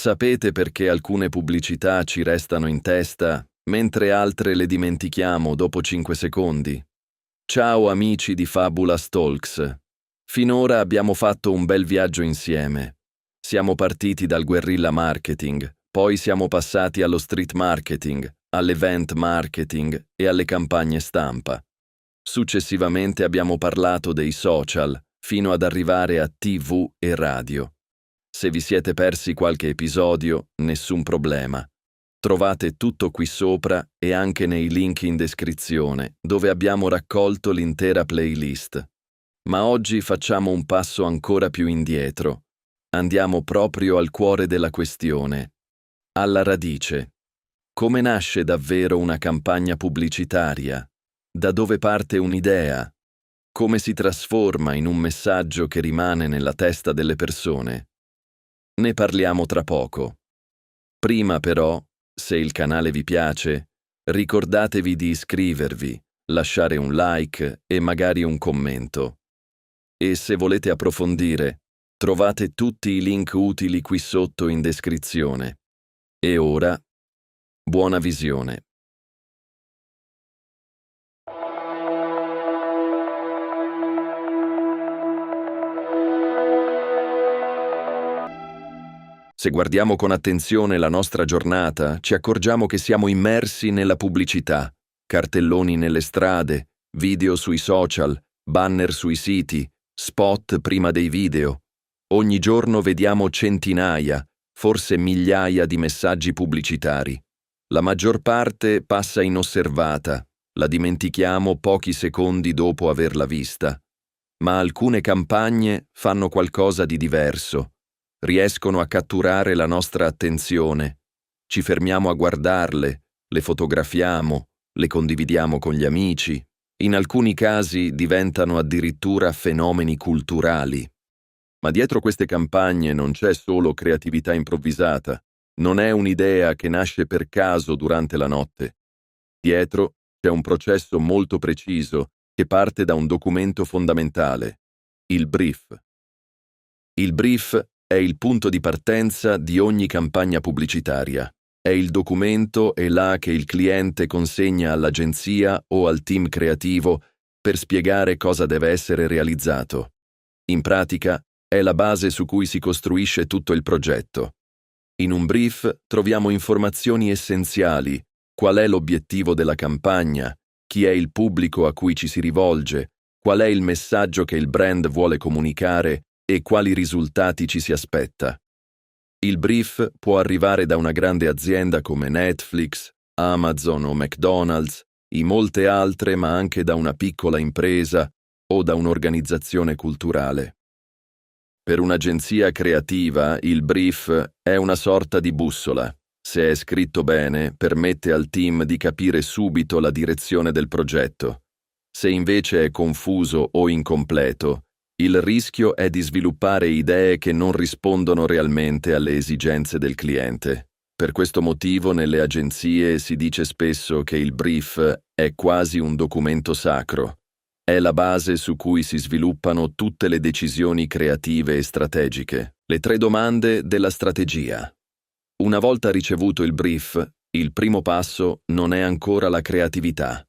Sapete perché alcune pubblicità ci restano in testa, mentre altre le dimentichiamo dopo 5 secondi? Ciao amici di Fabulous Talks. Finora abbiamo fatto un bel viaggio insieme. Siamo partiti dal guerrilla marketing, poi siamo passati allo street marketing, all'event marketing e alle campagne stampa. Successivamente abbiamo parlato dei social, fino ad arrivare a TV e radio. Se vi siete persi qualche episodio, nessun problema. Trovate tutto qui sopra e anche nei link in descrizione, dove abbiamo raccolto l'intera playlist. Ma oggi facciamo un passo ancora più indietro. Andiamo proprio al cuore della questione. Alla radice. Come nasce davvero una campagna pubblicitaria? Da dove parte un'idea? Come si trasforma in un messaggio che rimane nella testa delle persone? Ne parliamo tra poco. Prima però, se il canale vi piace, ricordatevi di iscrivervi, lasciare un like e magari un commento. E se volete approfondire, trovate tutti i link utili qui sotto in descrizione. E ora, buona visione. Se guardiamo con attenzione la nostra giornata, ci accorgiamo che siamo immersi nella pubblicità, cartelloni nelle strade, video sui social, banner sui siti, spot prima dei video. Ogni giorno vediamo centinaia, forse migliaia di messaggi pubblicitari. La maggior parte passa inosservata, la dimentichiamo pochi secondi dopo averla vista. Ma alcune campagne fanno qualcosa di diverso. Riescono a catturare la nostra attenzione. Ci fermiamo a guardarle, le fotografiamo, le condividiamo con gli amici. In alcuni casi diventano addirittura fenomeni culturali. Ma dietro queste campagne non c'è solo creatività improvvisata. Non è un'idea che nasce per caso durante la notte. Dietro c'è un processo molto preciso che parte da un documento fondamentale, il brief. Il brief è il punto di partenza di ogni campagna pubblicitaria. È il documento e là che il cliente consegna all'agenzia o al team creativo per spiegare cosa deve essere realizzato. In pratica, è la base su cui si costruisce tutto il progetto. In un brief troviamo informazioni essenziali: qual è l'obiettivo della campagna, chi è il pubblico a cui ci si rivolge, qual è il messaggio che il brand vuole comunicare e quali risultati ci si aspetta. Il brief può arrivare da una grande azienda come Netflix, Amazon o McDonald's, e molte altre, ma anche da una piccola impresa o da un'organizzazione culturale. Per un'agenzia creativa, il brief è una sorta di bussola. Se è scritto bene, permette al team di capire subito la direzione del progetto. Se invece è confuso o incompleto, il rischio è di sviluppare idee che non rispondono realmente alle esigenze del cliente. Per questo motivo nelle agenzie si dice spesso che il brief è quasi un documento sacro. È la base su cui si sviluppano tutte le decisioni creative e strategiche. Le 3 domande della strategia. Una volta ricevuto il brief, il primo passo non è ancora la creatività.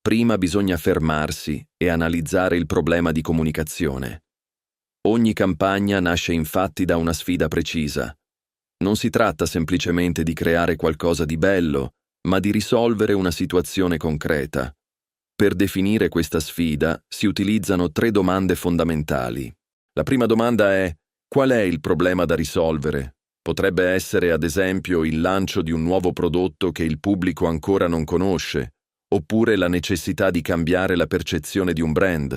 Prima bisogna fermarsi e analizzare il problema di comunicazione. Ogni campagna nasce infatti da una sfida precisa. Non si tratta semplicemente di creare qualcosa di bello, ma di risolvere una situazione concreta. Per definire questa sfida si utilizzano 3 domande fondamentali. La prima domanda è: qual è il problema da risolvere? Potrebbe essere, ad esempio, il lancio di un nuovo prodotto che il pubblico ancora non conosce, oppure la necessità di cambiare la percezione di un brand.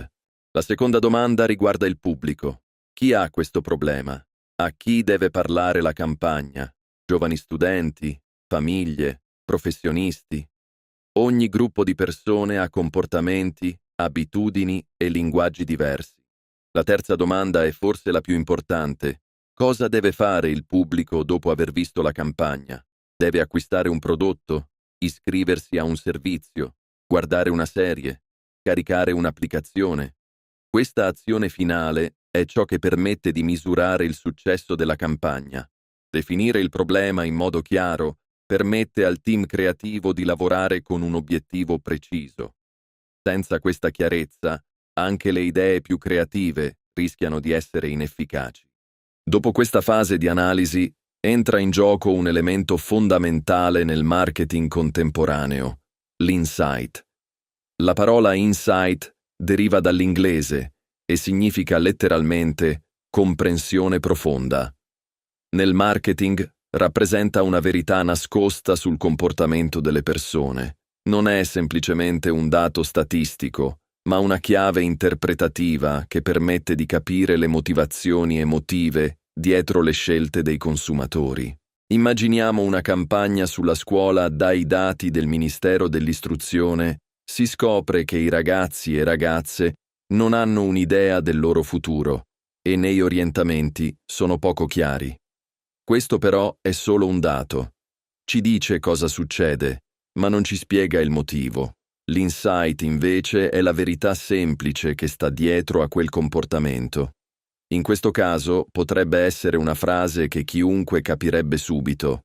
La seconda domanda riguarda il pubblico. Chi ha questo problema? A chi deve parlare la campagna? Giovani studenti, famiglie, professionisti? Ogni gruppo di persone ha comportamenti, abitudini e linguaggi diversi. La terza domanda è forse la più importante. Cosa deve fare il pubblico dopo aver visto la campagna? Deve acquistare un prodotto? Iscriversi a un servizio, guardare una serie, caricare un'applicazione. Questa azione finale è ciò che permette di misurare il successo della campagna. Definire il problema in modo chiaro permette al team creativo di lavorare con un obiettivo preciso. Senza questa chiarezza, anche le idee più creative rischiano di essere inefficaci. Dopo questa fase di analisi, entra in gioco un elemento fondamentale nel marketing contemporaneo: l'insight. La parola insight deriva dall'inglese e significa letteralmente comprensione profonda. Nel marketing rappresenta una verità nascosta sul comportamento delle persone. Non è semplicemente un dato statistico, ma una chiave interpretativa che permette di capire le motivazioni emotive dietro le scelte dei consumatori. Immaginiamo una campagna sulla scuola. Dai dati del Ministero dell'Istruzione si scopre che i ragazzi e ragazze non hanno un'idea del loro futuro e nei orientamenti sono poco chiari. Questo però è solo un dato. Ci dice cosa succede, ma non ci spiega il motivo. L'insight, invece, è la verità semplice che sta dietro a quel comportamento. In questo caso potrebbe essere una frase che chiunque capirebbe subito.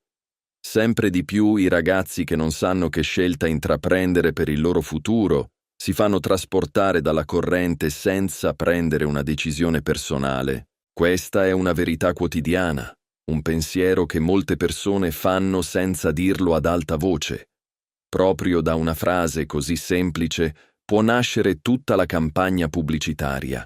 Sempre di più i ragazzi che non sanno che scelta intraprendere per il loro futuro si fanno trasportare dalla corrente senza prendere una decisione personale. Questa è una verità quotidiana, un pensiero che molte persone fanno senza dirlo ad alta voce. Proprio da una frase così semplice può nascere tutta la campagna pubblicitaria.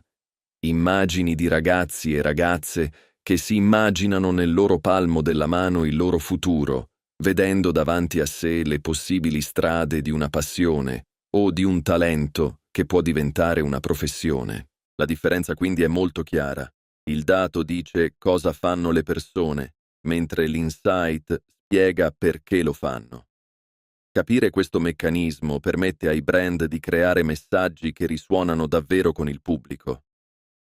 Immagini di ragazzi e ragazze che si immaginano nel loro palmo della mano il loro futuro, vedendo davanti a sé le possibili strade di una passione o di un talento che può diventare una professione. La differenza quindi è molto chiara. Il dato dice cosa fanno le persone, mentre l'insight spiega perché lo fanno. Capire questo meccanismo permette ai brand di creare messaggi che risuonano davvero con il pubblico.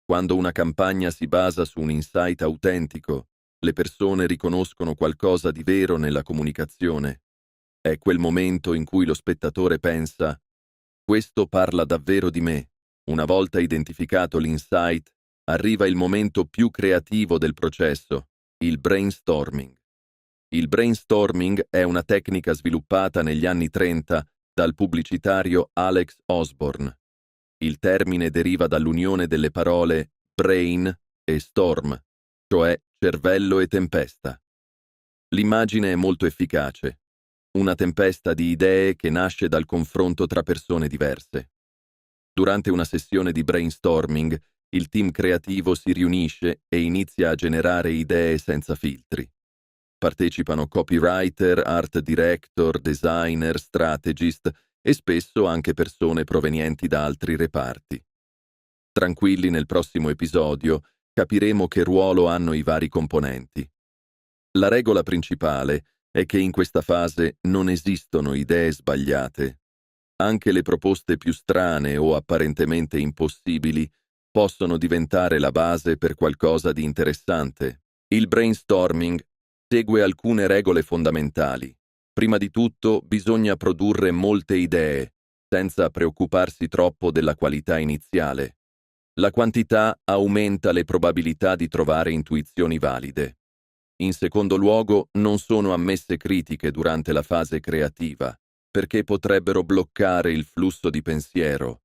Quando una campagna si basa su un insight autentico, le persone riconoscono qualcosa di vero nella comunicazione. È quel momento in cui lo spettatore pensa: questo parla davvero di me. Una volta identificato l'insight, arriva il momento più creativo del processo, il brainstorming. Il brainstorming è una tecnica sviluppata negli anni 30 dal pubblicitario Alex Osborne. Il termine deriva dall'unione delle parole brain e storm, cioè cervello e tempesta. L'immagine è molto efficace. Una tempesta di idee che nasce dal confronto tra persone diverse. Durante una sessione di brainstorming, il team creativo si riunisce e inizia a generare idee senza filtri. Partecipano copywriter, art director, designer, strategist e spesso anche persone provenienti da altri reparti. Tranquilli, nel prossimo episodio capiremo che ruolo hanno i vari componenti. La regola principale è che in questa fase non esistono idee sbagliate. Anche le proposte più strane o apparentemente impossibili possono diventare la base per qualcosa di interessante. Il brainstorming segue alcune regole fondamentali. Prima di tutto, bisogna produrre molte idee, senza preoccuparsi troppo della qualità iniziale. La quantità aumenta le probabilità di trovare intuizioni valide. In secondo luogo, non sono ammesse critiche durante la fase creativa, perché potrebbero bloccare il flusso di pensiero.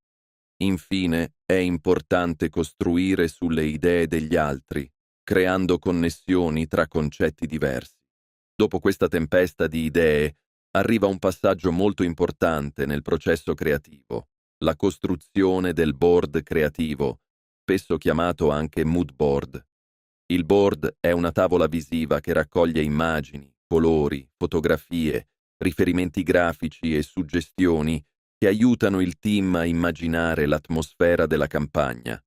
Infine, è importante costruire sulle idee degli altri, creando connessioni tra concetti diversi. Dopo questa tempesta di idee, arriva un passaggio molto importante nel processo creativo, la costruzione del board creativo, spesso chiamato anche mood board. Il board è una tavola visiva che raccoglie immagini, colori, fotografie, riferimenti grafici e suggestioni che aiutano il team a immaginare l'atmosfera della campagna.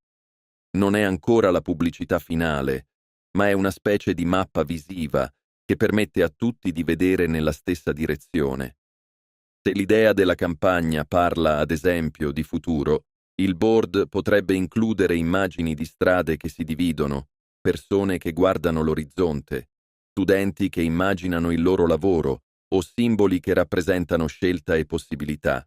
Non è ancora la pubblicità finale, ma è una specie di mappa visiva che permette a tutti di vedere nella stessa direzione. Se l'idea della campagna parla, ad esempio, di futuro, il board potrebbe includere immagini di strade che si dividono, persone che guardano l'orizzonte, studenti che immaginano il loro lavoro o simboli che rappresentano scelta e possibilità.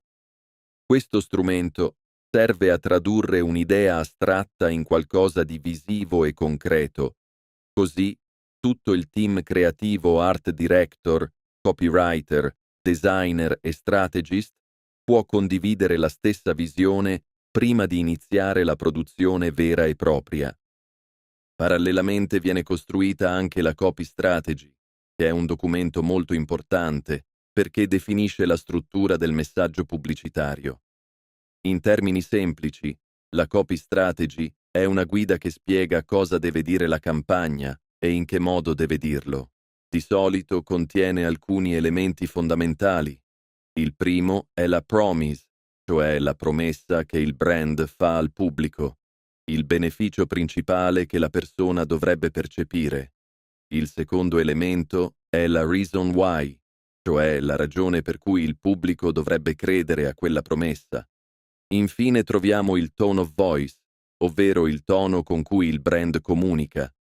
Questo strumento serve a tradurre un'idea astratta in qualcosa di visivo e concreto. Così Tutto il team creativo, art director, copywriter, designer e strategist può condividere la stessa visione prima di iniziare la produzione vera e propria. Parallelamente viene costruita anche la copy strategy, che è un documento molto importante perché definisce la struttura del messaggio pubblicitario. In termini semplici, la copy strategy è una guida che spiega cosa deve dire la campagna e in che modo deve dirlo. Di solito contiene alcuni elementi fondamentali. Il primo è la promise, cioè la promessa che il brand fa al pubblico, il beneficio principale che la persona dovrebbe percepire. Il secondo elemento è la reason why, cioè la ragione per cui il pubblico dovrebbe credere a quella promessa. Infine troviamo il tone of voice, ovvero il tono con cui il brand comunica.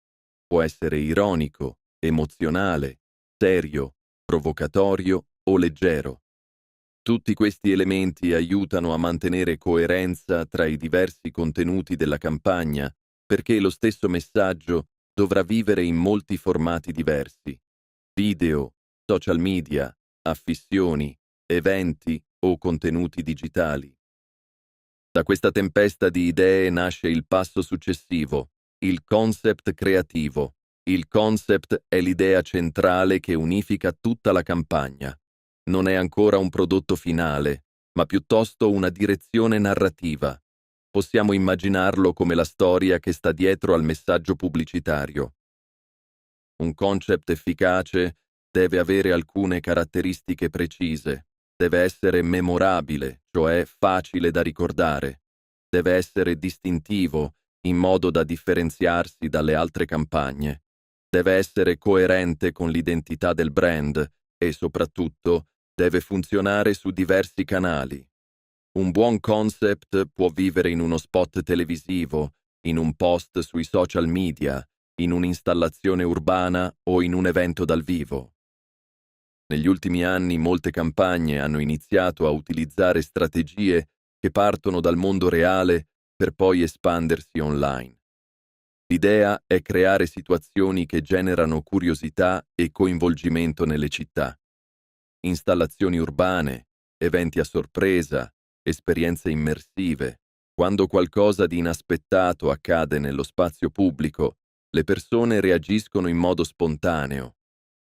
Può essere ironico, emozionale, serio, provocatorio o leggero. Tutti questi elementi aiutano a mantenere coerenza tra i diversi contenuti della campagna, perché lo stesso messaggio dovrà vivere in molti formati diversi: video, social media, affissioni, eventi o contenuti digitali. Da questa tempesta di idee nasce il passo successivo, il concept creativo. Il concept è l'idea centrale che unifica tutta la campagna. Non è ancora un prodotto finale, ma piuttosto una direzione narrativa. Possiamo immaginarlo come la storia che sta dietro al messaggio pubblicitario. Un concept efficace deve avere alcune caratteristiche precise. Deve essere memorabile, cioè facile da ricordare. Deve essere distintivo, in modo da differenziarsi dalle altre campagne. Deve essere coerente con l'identità del brand e, soprattutto, deve funzionare su diversi canali. Un buon concept può vivere in uno spot televisivo, in un post sui social media, in un'installazione urbana o in un evento dal vivo. Negli ultimi anni molte campagne hanno iniziato a utilizzare strategie che partono dal mondo reale per poi espandersi online. L'idea è creare situazioni che generano curiosità e coinvolgimento nelle città. Installazioni urbane, eventi a sorpresa, esperienze immersive. Quando qualcosa di inaspettato accade nello spazio pubblico, le persone reagiscono in modo spontaneo,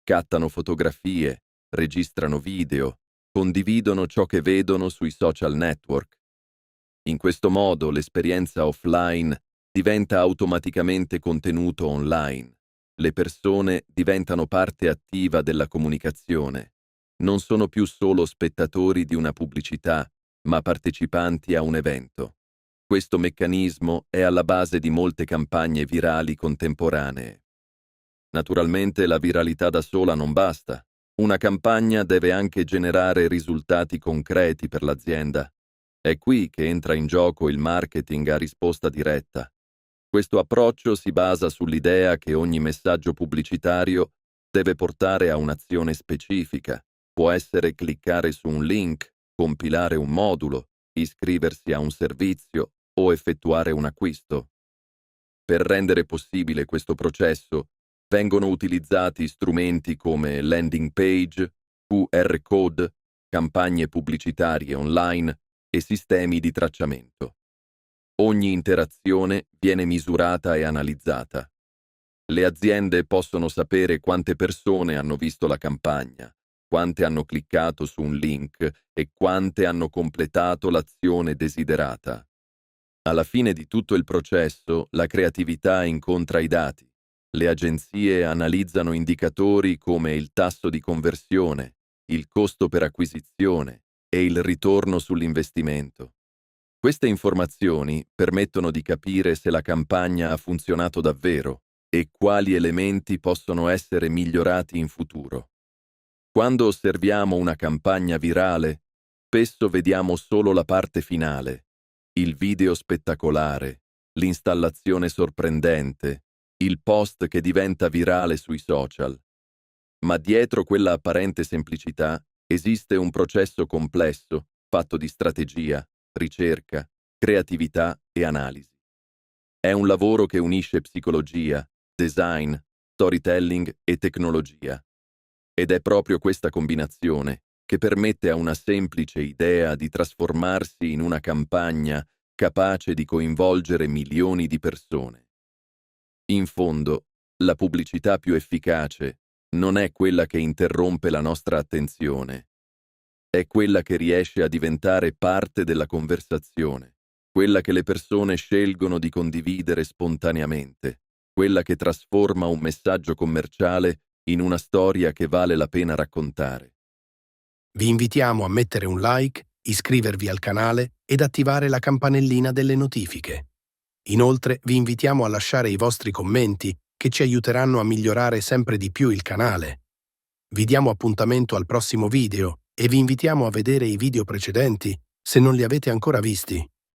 cattano fotografie, registrano video, condividono ciò che vedono sui social network. In questo modo l'esperienza offline diventa automaticamente contenuto online. Le persone diventano parte attiva della comunicazione. Non sono più solo spettatori di una pubblicità, ma partecipanti a un evento. Questo meccanismo è alla base di molte campagne virali contemporanee. Naturalmente la viralità da sola non basta. Una campagna deve anche generare risultati concreti per l'azienda. È qui che entra in gioco il marketing a risposta diretta. Questo approccio si basa sull'idea che ogni messaggio pubblicitario deve portare a un'azione specifica. Può essere cliccare su un link, compilare un modulo, iscriversi a un servizio o effettuare un acquisto. Per rendere possibile questo processo, vengono utilizzati strumenti come landing page, QR code, campagne pubblicitarie online e sistemi di tracciamento. Ogni interazione viene misurata e analizzata. Le aziende possono sapere quante persone hanno visto la campagna, quante hanno cliccato su un link e quante hanno completato l'azione desiderata. Alla fine di tutto il processo, la creatività incontra i dati. Le agenzie analizzano indicatori come il tasso di conversione, il costo per acquisizione e il ritorno sull'investimento. Queste informazioni permettono di capire se la campagna ha funzionato davvero e quali elementi possono essere migliorati in futuro. Quando osserviamo una campagna virale, spesso vediamo solo la parte finale, il video spettacolare, l'installazione sorprendente, il post che diventa virale sui social. Ma dietro quella apparente semplicità esiste un processo complesso, fatto di strategia, ricerca, creatività e analisi. È un lavoro che unisce psicologia, design, storytelling e tecnologia. Ed è proprio questa combinazione che permette a una semplice idea di trasformarsi in una campagna capace di coinvolgere milioni di persone. In fondo, la pubblicità più efficace non è quella che interrompe la nostra attenzione, è quella che riesce a diventare parte della conversazione, quella che le persone scelgono di condividere spontaneamente, quella che trasforma un messaggio commerciale in una storia che vale la pena raccontare. Vi invitiamo a mettere un like, iscrivervi al canale ed attivare la campanellina delle notifiche. Inoltre vi invitiamo a lasciare i vostri commenti che ci aiuteranno a migliorare sempre di più il canale. Vi diamo appuntamento al prossimo video e vi invitiamo a vedere i video precedenti se non li avete ancora visti.